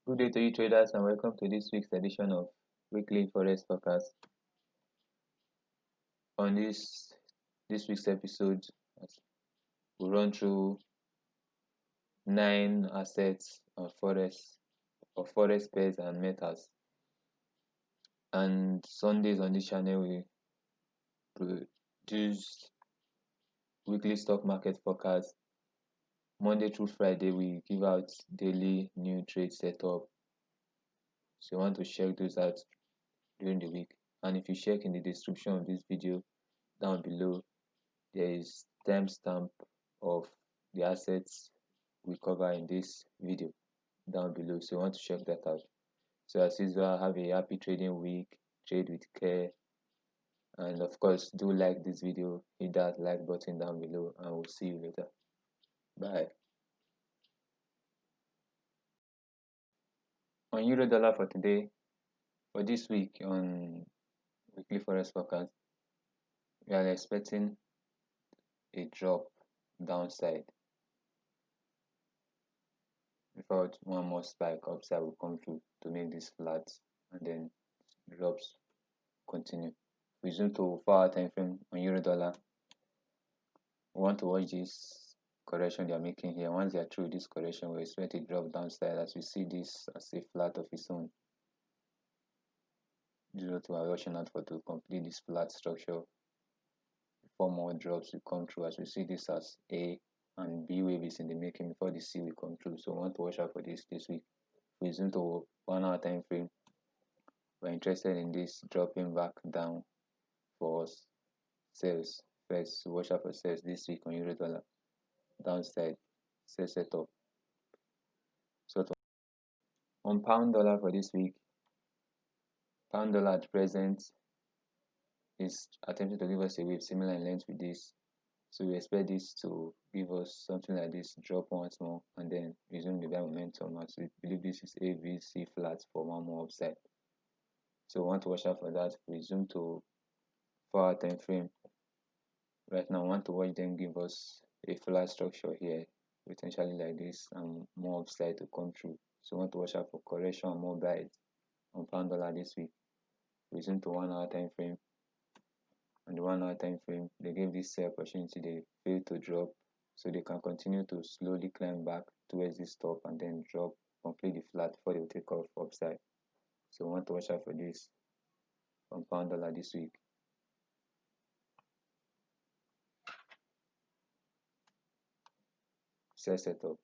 Good day to you traders and welcome to this week's edition of Weekly Forex Forecast. On this week's episode, we'll run through 9 assets on Forex pairs and metals. And Sundays on this channel we produce weekly stock market forecast. Monday through Friday we give out daily new trade setup. So you want to check those out during the week. And if you check in the description of this video down below, there is timestamp of the assets we cover in this video down below, so you want to check that out. So as usual, have a happy trading week, trade with care, and of course do like this video, hit that like button down below, and we'll see you later. Bye. On euro dollar for today, for this week on weekly forex forecast, we are expecting a drop downside before one more spike upside will come through to make this flat, and then drops continue. We zoom to 4-hour time frame on euro dollar. We want to watch this correction they are making here. Once they are through this correction, we expect a drop downside as we see this as a flat of its own. This is what we are watching out for to complete this flat structure before more drops will come through, as we see this as A and B wave is in the making before the C will come through. So we want to watch out for this week. We zoom to 1-hour time frame. We're interested in this dropping back down for us. Sales first, watch out for sales this week on euro dollar. Downside, sell setup. So on pound dollar for this week, pound dollar at present is attempting to give us a wave similar in length with this. So we expect this to give us something like this, drop once more, and then resume the momentum. As we believe this is A, B, C flat for one more upside. So we want to watch out for that. Resume to 4-hour time frame. Right now, we want to watch them give us a flat structure here, potentially like this, and more upside to come through. So we want to watch out for correction and more buys on pound dollar this week. Resume to 1-hour time frame. On the 1-hour time frame, they gave this sell opportunity, they failed to drop, so they can continue to slowly climb back towards this top and then drop completely flat before they will take off upside. So we want to watch out for this on pound dollar this week. Sell setup.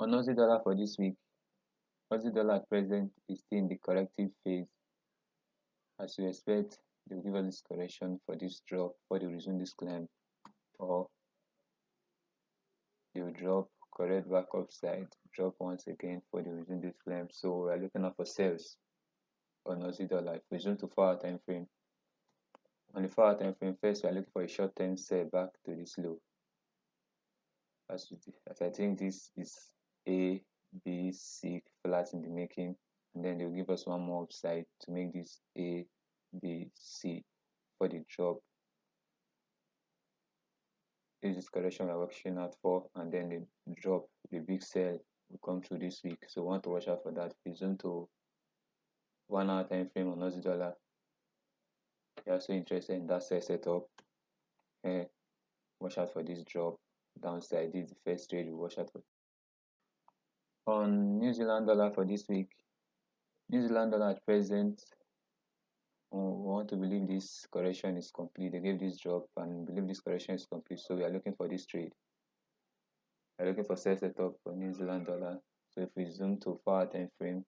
On Aussie dollar for this week, Aussie dollar at present is still in the corrective phase. As we expect, they will give us this correction for this drop before they resume this climb, or they will drop, correct back upside, drop once again before they resume this climb. So we are looking out for sales on Aussie dollar. If we zoom to 4-hour time frame, on the 4-hour time frame, first we are looking for a short-term sell back to this low. As I think this is A, B, C flat in the making, and then they'll give us one more upside to make this A, B, C for the drop. This is correction we're watching out for, and then the drop, the big sell will come through this week. So we want to watch out for that. We zoom to 1-hour time frame on Aussie dollar. You're also interested in that sell setup. Watch out for this drop downside. This is the first trade we watch out for. On New Zealand dollar for this week, New Zealand dollar at present, we want to believe this correction is complete. They gave this drop and believe this correction is complete, so we are looking for this trade. We are looking for sell setup for New Zealand dollar. So if we zoom to 4-hour time frame,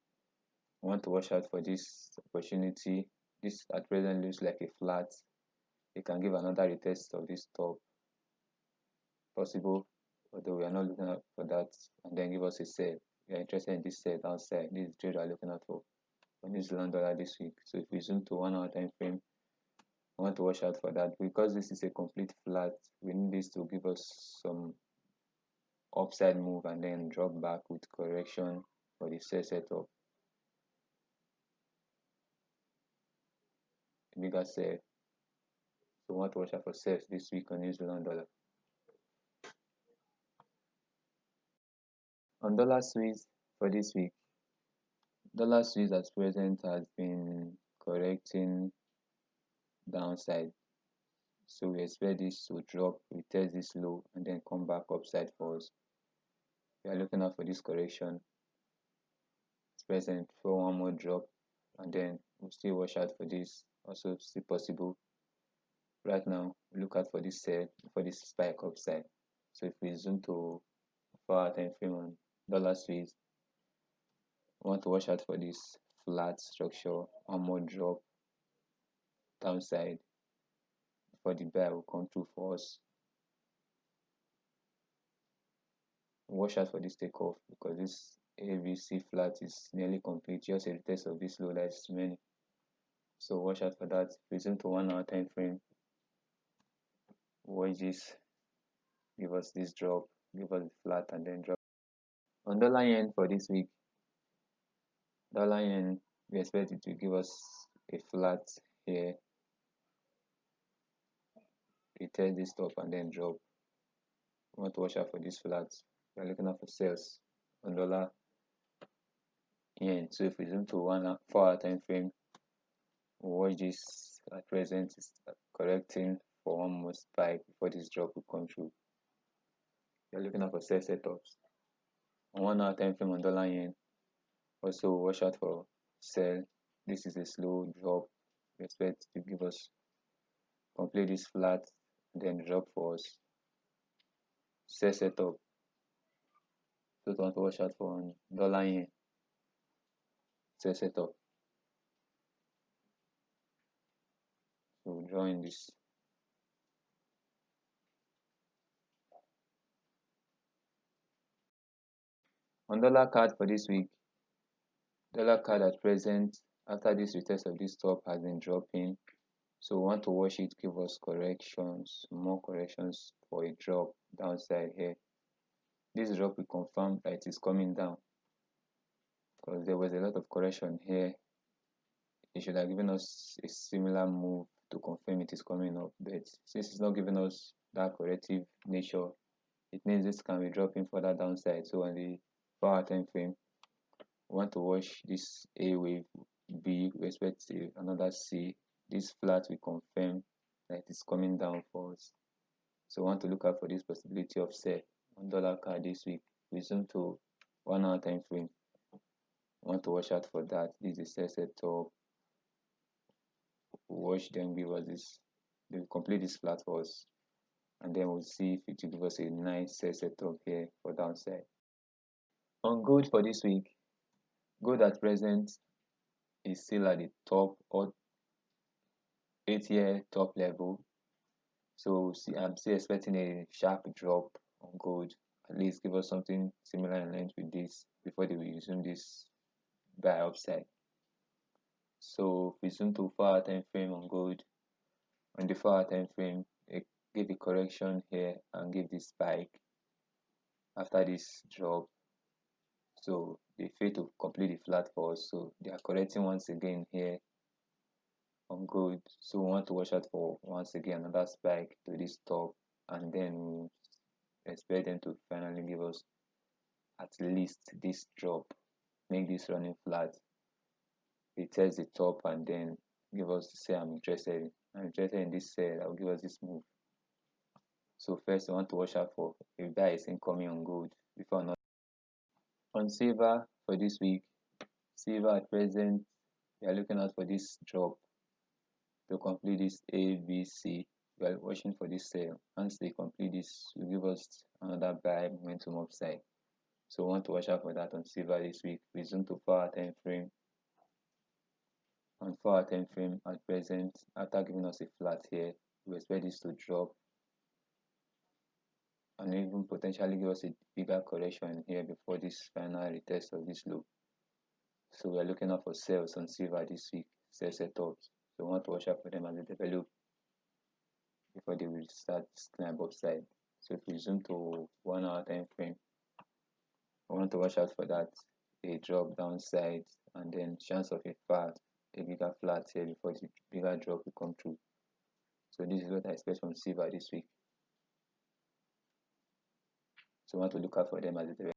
we want to watch out for this opportunity. This at present looks like a flat. It can give another retest of this top, possible, although we are not looking out for that, and then give us a sell. We are interested in this sell downside. This is the trade we are looking out for New Zealand dollar this week. So if we zoom to 1-hour time frame, I want to watch out for that. Because this is a complete flat, we need this to give us some upside move and then drop back with correction for the sell setup. Bigger sell. So we want to watch out for sales this week on New Zealand dollar. On dollar Swiss for this week, dollar Swiss at present has been correcting downside. So we expect this to drop, retest this low, and then come back upside for us. We are looking out for this correction. It's present for one more drop, and then we'll still watch out for this. Also, still possible. Right now, we look out for this sell, for this spike upside. So if we zoom to 4-hour time frame on dollar Swiss, we want to watch out for this flat structure, one more drop downside before the buy will come through for us. Watch out for this takeoff because this ABC flat is nearly complete, just a test of this low that is remaining. So watch out for that. Resume to 1-hour time frame. Watch this, give us this drop, give us the flat, and then drop. On dollar yen for this week, dollar yen, we expect it to give us a flat here, retest this top, and then drop. We want to watch out for this flat. We are looking out for sales on dollar yen. So if we zoom to 4-hour time frame, watch this at present is correcting for one more spike before this drop will come through. You're looking out for sell setups. On 1-hour time frame on dollar yen, also watch out for sell. This is a slow drop. We expect to give us complete this flat, then drop for us. Sell setup. So want to watch out for on dollar yen. Sell setup. So drawing this. On dollar card for this week, dollar card at present, after this retest of this top has been dropping, so we want to watch it give us corrections, more corrections for a drop downside here. This drop will confirm that it is coming down because there was a lot of correction here. It should have given us a similar move to confirm it is coming up, but since it's not giving us that corrective nature, it means this can be dropping further downside. So on the 4-hour time frame, we want to watch this A wave, B, we expect another C. This flat will confirm that it's coming down for us. So we want to look out for this possibility of sell on dollar card this week. We zoom to 1-hour time frame. We want to watch out for that. This is a sell setup. Watch them give us this. They will complete this flat for us, and then we'll see if it will give us a nice sell setup here for downside. On gold for this week, gold at present is still at the top or 8-year top level. So see, I'm still expecting a sharp drop on gold. At least give us something similar in length with this before they will resume this buy upside. So if we zoom to 4-hour time frame on gold, on the 4-hour time frame, it give a correction here and give this spike after this drop. So they fail to complete the flat for us. So they are correcting once again here on gold. So we want to watch out for once again another spike to this top, and then we expect them to finally give us at least this drop, make this running flat, retest the top, and then give us to say I'm interested in this sell that will give us this move. So first I want to watch out for a buy is incoming on gold before not. On silver for this week, silver at present we are looking out for this drop to complete this ABC. We are watching for this sell. Once they complete this, will give us another buy momentum upside. So we want to watch out for that on silver this week. We zoom to 4-hour time frame. On 4-hour time frame at present, after giving us a flat here, we expect this to drop and even potentially give us a bigger correction here before this final retest of this low. So we are looking out for sales on silver this week, sell setups. So we want to watch out for them as they develop before they will start climb upside. So if we zoom to 1-hour time frame, we want to watch out for that, a drop downside, and then chance of a bigger flat here before the bigger drop will come through. So this is what I expect from silver this week. So we want to look out for them as they develop.